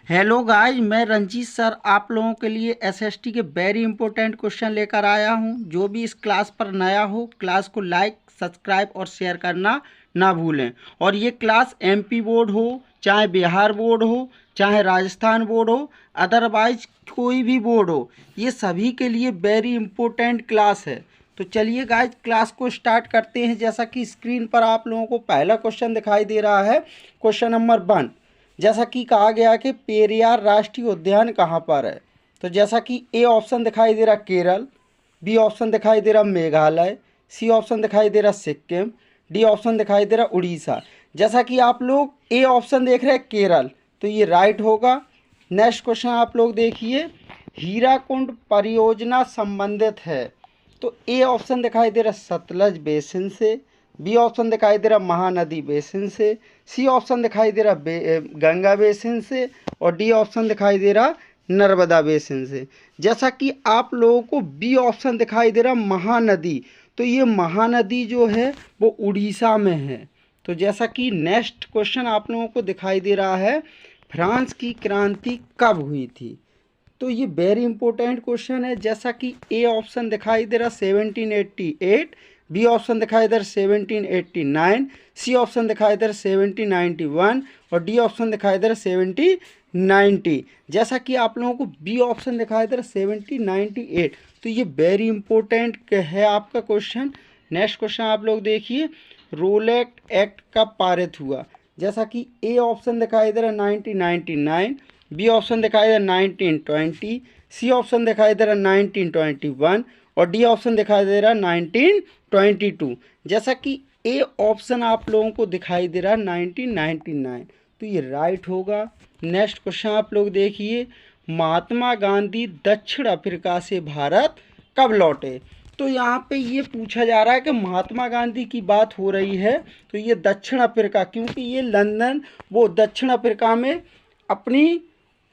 Hello guys, मैं Ranjit sir आप लोगों के लिए एसएसटी के वेरी इंपॉर्टेंट क्वेश्चन लेकर आया हूं। जो भी इस क्लास पर नया हो, क्लास को लाइक सब्सक्राइब और शेयर करना ना भूलें। और ये क्लास एमपी बोर्ड हो, चाहे बिहार बोर्ड हो, चाहे राजस्थान बोर्ड हो, अदरवाइज कोई भी बोर्ड हो, ये सभी के लिए वेरी इंपॉर्टेंट क्लास है। तो चलिए गाइज क्लास को स्टार्ट करते हैं। जैसा कि स्क्रीन पर आप लोगों को पहला क्वेश्चन दिखाई दे रहा है, क्वेश्चन नंबर 1। जैसा कि कहा गया कि पेरियार राष्ट्रीय उद्यान कहाँ पर है। तो जैसा कि ए ऑप्शन दिखाई दे रहा केरल, बी ऑप्शन दिखाई दे रहा मेघालय, सी ऑप्शन दिखाई दे रहा सिक्किम, डी ऑप्शन दिखाई दे रहा उड़ीसा। जैसा कि आप लोग ए ऑप्शन देख रहे हैं केरल, तो ये राइट होगा। नेक्स्ट क्वेश्चन आप लोग देखिए, हीराकुंड परियोजना संबंधित है। तो ए ऑप्शन दिखाई दे रहा सतलज बेसिन से, बी ऑप्शन दिखाई दे रहा महानदी बेसिन से, सी ऑप्शन दिखाई दे रहा गंगा बेसिन से, और डी ऑप्शन दिखाई दे रहा नर्मदा बेसिन से। जैसा कि आप लोगों को बी ऑप्शन दिखाई दे रहा महानदी, तो ये महानदी जो है वो उड़ीसा में है। तो जैसा कि नेक्स्ट क्वेश्चन आप लोगों को दिखाई दे रहा है, फ्रांस की क्रांति कब हुई थी। तो ये वेरी इंपॉर्टेंट क्वेश्चन है। जैसा कि ए ऑप्शन दिखाई दे रहा 1788, बी ऑप्शन दिखाई दे रहा 1789, सी ऑप्शन दिखाई दे रहा 1791 और डी ऑप्शन दिखाई दे रहा 1790। जैसा कि आप लोगों को बी ऑप्शन दिखाई दे रहा 1798, तो ये वेरी इंपॉर्टेंट है आपका क्वेश्चन। नेक्स्ट क्वेश्चन आप लोग देखिए, रोलेट एक्ट कब पारित हुआ। जैसा कि ए ऑप्शन दिखाई दे रहा 1999, बी ऑप्शन दिखाई दे रहा 1920, सी ऑप्शन दिखाई दे रहा 1921 और डी ऑप्शन दिखाई दे रहा 1922। जैसा कि ए ऑप्शन आप लोगों को दिखाई दे रहा 1999, तो ये राइट होगा। नेक्स्ट क्वेश्चन आप लोग देखिए, महात्मा गांधी दक्षिण अफ्रीका से भारत कब लौटे। तो यहाँ पे ये पूछा जा रहा है कि महात्मा गांधी की बात हो रही है, तो ये दक्षिण अफ्रीका, क्योंकि ये लंदन वो दक्षिण अफ्रीका में अपनी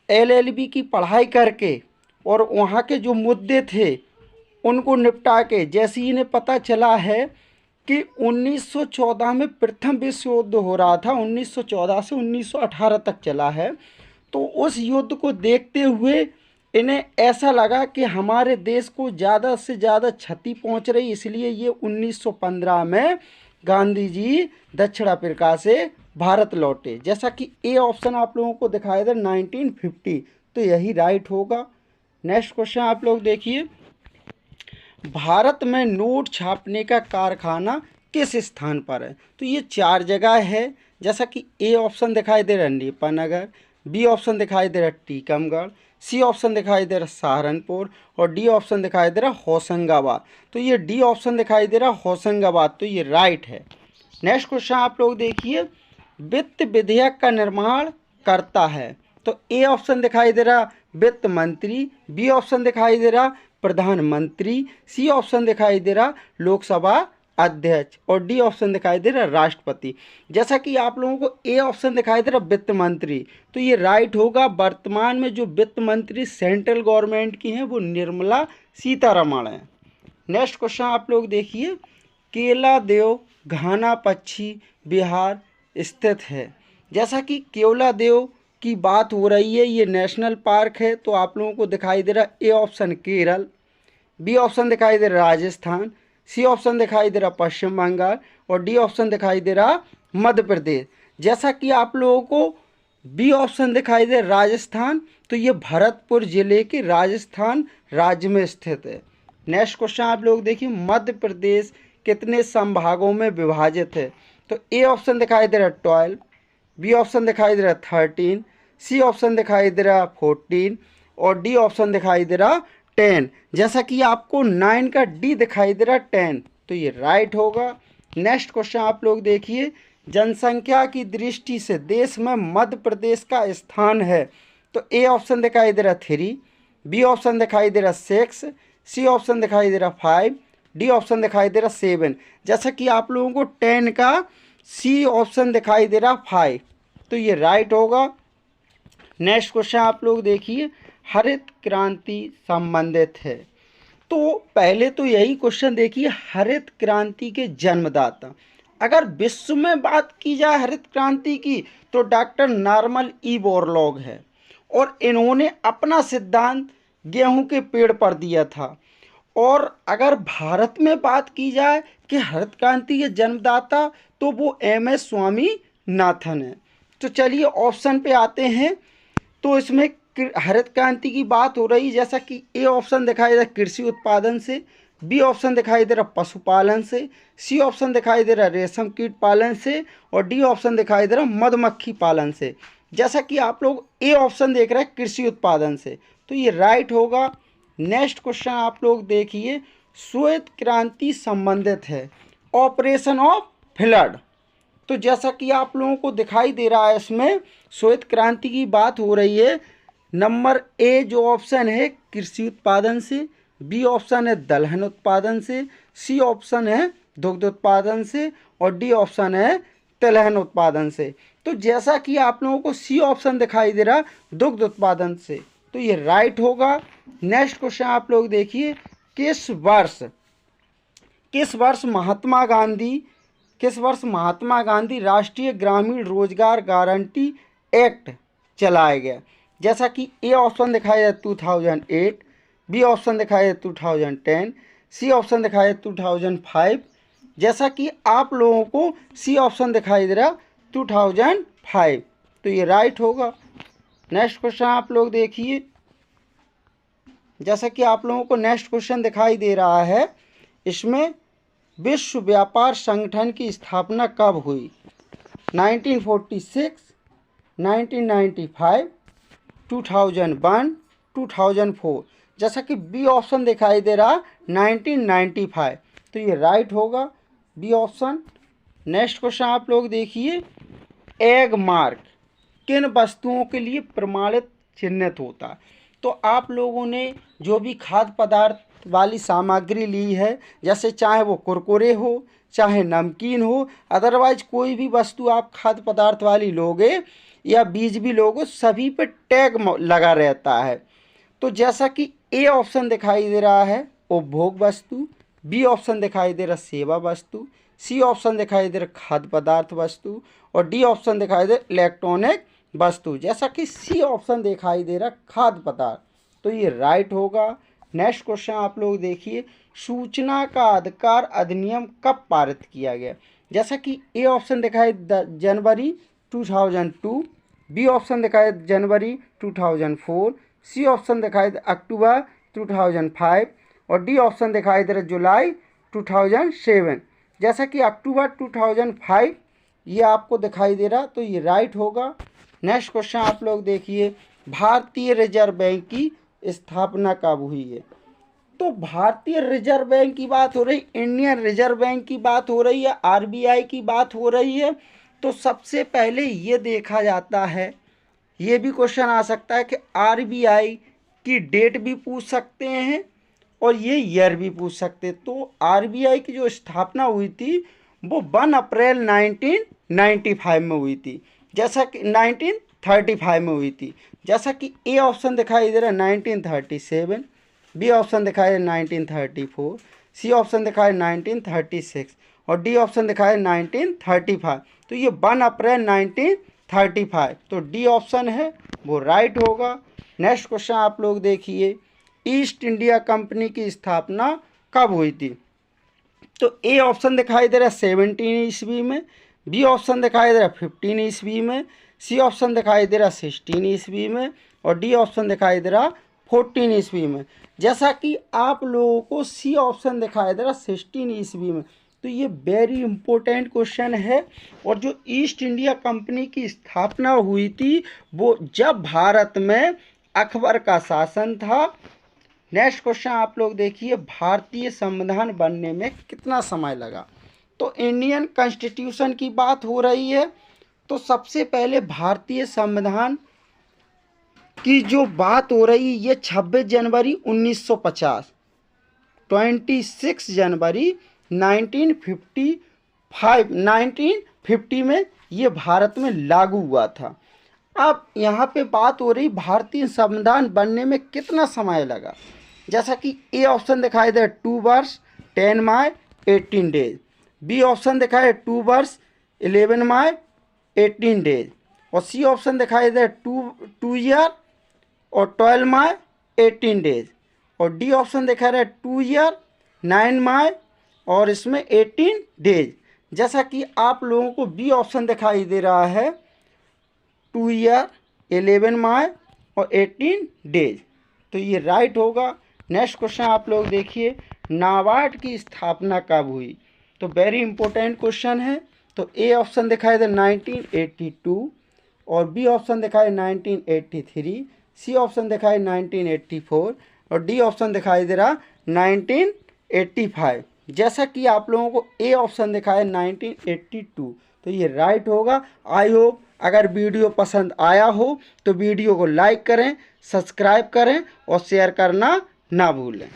एलएलबी की पढ़ाई करके और वहाँ के जो मुद्दे थे उनको निपटा के, जैसे ही इन्हें पता चला है कि 1914 में प्रथम विश्व युद्ध हो रहा था, 1914 से 1918 तक चला है, तो उस युद्ध को देखते हुए इन्हें ऐसा लगा कि हमारे देश को ज़्यादा से ज़्यादा क्षति पहुंच रही, इसलिए ये 1915 में गांधी जी दक्षिण अफ्रीका से भारत लौटे। जैसा कि ए ऑप्शन आप लोगों को दिखाई दे 1950, तो यही राइट होगा। नेक्स्ट क्वेश्चन आप लोग देखिए, भारत में नोट छापने का कारखाना किस स्थान पर है। तो ये 4 जगह है। जैसा कि ए ऑप्शन दिखाई दे रहा नेपानगर, बी ऑप्शन दिखाई दे रहा टीकमगढ़, सी ऑप्शन दिखाई दे रहा सहारनपुर और डी ऑप्शन दिखाई दे रहा होशंगाबाद। तो ये डी ऑप्शन दिखाई दे रहा होशंगाबाद, तो ये राइट है। नेक्स्ट क्वेश्चन आप लोग देखिए, वित्त विधेयक का निर्माण करता है। तो ए ऑप्शन दिखाई दे रहा वित्त मंत्री, बी ऑप्शन दिखाई दे रहा प्रधानमंत्री, सी ऑप्शन दिखाई दे रहा लोकसभा अध्यक्ष और डी ऑप्शन दिखाई दे रहा राष्ट्रपति। जैसा कि आप लोगों को ए ऑप्शन दिखाई दे रहा वित्त मंत्री, तो ये राइट होगा। वर्तमान में जो वित्त मंत्री सेंट्रल गवर्नमेंट की हैं वो निर्मला सीतारमण है। नेक्स्ट क्वेश्चन आप लोग देखिए, केवलादेव घाना पक्षी बिहार स्थित है। जैसा कि केवलादेव की बात हो रही है, ये नेशनल पार्क है, तो आप लोगों को दिखाई दे रहा A option Kerala, B option दिखाई दे रहा राजस्थान, सी ऑप्शन दिखाई दे रहा पश्चिम बंगाल और डी ऑप्शन दिखाई दे रहा मध्य प्रदेश। जैसा कि आप लोगों को बी ऑप्शन दिखाई दे राजस्थान, तो ये भरतपुर जिले के राजस्थान राज्य में स्थित है। नेक्स्ट क्वेश्चन आप लोग देखिए, मध्य प्रदेश कितने संभागों में विभाजित है। तो ए ऑप्शन दिखाई दे रहा 12, बी ऑप्शन दिखाई दे रहा 13, सी ऑप्शन दिखाई दे रहा 14 और डी ऑप्शन दिखाई दे रहा 10। जैसा कि आपको 9 का डी दिखाई दे रहा 10, तो ये राइट होगा। नेक्स्ट क्वेश्चन आप लोग देखिए, जनसंख्या की दृष्टि से देश में मध्य प्रदेश का स्थान है। तो ए ऑप्शन दिखाई दे रहा 3, बी ऑप्शन दिखाई दे रहा 6, सी ऑप्शन दिखाई दे रहा 5, डी ऑप्शन दिखाई दे रहा 7। जैसा कि आप लोगों को 10 का सी ऑप्शन दिखाई दे रहा 5, तो ये राइट होगा। नेक्स्ट क्वेश्चन आप लोग देखिए, हरित क्रांति संबंधित है। तो पहले तो यही क्वेश्चन देखिए, हरित क्रांति के जन्मदाता अगर विश्व में बात की जाए हरित क्रांति की, तो डॉक्टर नॉर्मन ई बोरलॉग है। और इन्होंने अपना सिद्धांत गेहूं के पेड़ पर दिया था। और अगर भारत में बात की जाए कि हरित क्रांति के जन्मदाता, तो वो एम.एस. स्वामीनाथन है। तो चलिए ऑप्शन पे आते हैं। तो इसमें हरित क्रांति की बात हो रही, जैसा कि ए ऑप्शन दिखाई दे रहा कृषि उत्पादन से, बी ऑप्शन दिखाई दे रहा पशुपालन से, सी ऑप्शन दिखाई दे रहा रेशम कीट पालन से, और डी ऑप्शन दिखाई दे रहा मधुमक्खी पालन से। जैसा कि आप लोग ए ऑप्शन देख रहे हैं कृषि उत्पादन से, तो ये राइट होगा। नेक्स्ट क्वेश्चन आप लोग देखिए, श्वेत क्रांति संबंधित है ऑपरेशन ऑफ फ्लड। तो जैसा कि आप लोगों को दिखाई दे रहा है, इसमें श्वेत क्रांति की बात हो रही है। नंबर ए जो ऑप्शन है कृषि उत्पादन से, बी ऑप्शन है दलहन उत्पादन से, सी ऑप्शन है दुग्ध उत्पादन से, और डी ऑप्शन है तिलहन उत्पादन से। तो जैसा कि आप लोगों को सी ऑप्शन दिखाई दे रहा दुग्ध उत्पादन से, तो ये राइट होगा। नेक्स्ट क्वेश्चन आप लोग देखिए, किस वर्ष महात्मा गांधी राष्ट्रीय ग्रामीण रोजगार गारंटी एक्ट चलाया गया। जैसा कि ए ऑप्शन दिखाई दे 2008, बी ऑप्शन दिखाई दे 2010, सी ऑप्शन दिखाई दे 2005। जैसा कि आप लोगों को सी ऑप्शन दिखाई दे रहा 2005, तो ये राइट होगा। नेक्स्ट क्वेश्चन आप लोग देखिए, जैसा कि आप लोगों को नेक्स्ट क्वेश्चन दिखाई दे रहा है, इसमें विश्व व्यापार संगठन की स्थापना कब हुई? 1946, 1995, 2001, 2004। जैसा कि बी ऑप्शन दिखाई दे रहा 1995, तो ये राइट होगा बी ऑप्शन। नेक्स्ट क्वेश्चन आप लोग देखिए, एग मार्क किन वस्तुओं के लिए प्रमाणित चिन्हित होता है? तो आप लोगों ने जो भी खाद्य पदार्थ वाली सामग्री ली है, जैसे चाहे वो कुरकुरे हो, चाहे नमकीन हो, अदरवाइज कोई भी वस्तु आप खाद्य पदार्थ वाली लोगे या बीज भी लोगे, सभी पे टैग लगा रहता है। तो जैसा कि ए ऑप्शन दिखाई दे रहा है उपभोग वस्तु, बी ऑप्शन दिखाई दे रहा सेवा वस्तु, सी ऑप्शन दिखाई दे रहा खाद्य पदार्थ वस्तु, और डी ऑप्शन दिखाई दे इलेक्ट्रॉनिक वस्तु। जैसा कि सी ऑप्शन दिखाई दे रहा खाद्य पदार्थ, तो ये राइट होगा। नेक्स्ट क्वेश्चन आप लोग देखिए, सूचना का अधिकार अधिनियम कब पारित किया गया? जैसा कि ए ऑप्शन दिखाई जनवरी 2002, बी ऑप्शन दिखाई जनवरी 2004, सी ऑप्शन दिखाई अक्टूबर 2005, और डी ऑप्शन दिखाई दे रहा जुलाई 2007। जैसा कि अक्टूबर 2005 ये आपको दिखाई दे रहा, तो ये राइट होगा। नेक्स्ट क्वेश्चन आप लोग देखिए, भारतीय रिजर्व बैंक की स्थापना कब हुई है? तो भारतीय रिजर्व बैंक की बात हो रही, इंडियन रिजर्व बैंक की बात हो रही है, आरबीआई की बात हो रही है। तो सबसे पहले ये देखा जाता है, ये भी क्वेश्चन आ सकता है कि आरबीआई की डेट भी पूछ सकते हैं और ये ईयर भी पूछ सकते हैं। तो आरबीआई की जो स्थापना हुई थी वो 1 अप्रैल 1995 में हुई थी, जैसा कि 1935 में हुई थी। जैसा कि ए ऑप्शन दिखाई दे रहा है 1937, बी ऑप्शन दिखाई दे 1934, सी ऑप्शन दिखाई 1936, और डी ऑप्शन दिखाई 1935। तो ये 1 अप्रैल 1935, तो डी ऑप्शन है वो राइट होगा। नेक्स्ट क्वेश्चन आप लोग देखिए, ईस्ट इंडिया कंपनी की स्थापना कब हुई थी? तो ए ऑप्शन दिखाई दे रहा है 17 ईस्वी में, बी ऑप्शन दिखाई दे रहा है 15 ईस्वी में, सी ऑप्शन दिखाई दे रहा 16 ईस्वी में, और डी ऑप्शन दिखाई दे रहा 14 ईस्वी में। जैसा कि आप लोगों को सी ऑप्शन दिखाई दे रहा 16 ईस्वी में, तो ये वेरी इंपॉर्टेंट क्वेश्चन है। और जो ईस्ट इंडिया कंपनी की स्थापना हुई थी वो जब भारत में अकबर का शासन था। नेक्स्ट क्वेश्चन आप लोग देखिए, भारतीय संविधान बनने में कितना समय लगा? तो इंडियन कॉन्स्टिट्यूशन की बात हो रही है। तो सबसे पहले भारतीय संविधान की जो बात हो रही है ये 26 जनवरी 1950, 26 जनवरी 1950 में ये भारत में लागू हुआ था। अब यहाँ पे बात हो रही भारतीय संविधान बनने में कितना समय लगा। जैसा कि ए ऑप्शन दिखाई दे 2 वर्ष 10 माह 18 डेज, बी ऑप्शन दिखाए 2 वर्ष 11 माह 18 डेज, और सी ऑप्शन दिखाई दे 2 ईयर और 12 माह 18 डेज। और डी ऑप्शन दिखा रहा है 2 ईयर 9 माह और इसमें 18 डेज। जैसा कि आप लोगों को बी ऑप्शन दिखाई दे रहा है 2 ईयर 11 माह और 18 डेज, तो ये राइट होगा। नेक्स्ट क्वेश्चन आप लोग देखिए, नाबार्ड की स्थापना कब हुई? तो वेरी इंपॉर्टेंट क्वेश्चन है। तो ए ऑप्शन दिखाई दे 1982 और बी ऑप्शन दिखाई 1983, सी ऑप्शन दिखाई 1984 और डी ऑप्शन दिखाई दे रहा 1985। जैसा कि आप लोगों को ए ऑप्शन दिखाया 1982, तो ये राइट होगा। आई होप अगर वीडियो पसंद आया हो तो वीडियो को लाइक करें, सब्सक्राइब करें और शेयर करना ना भूलें।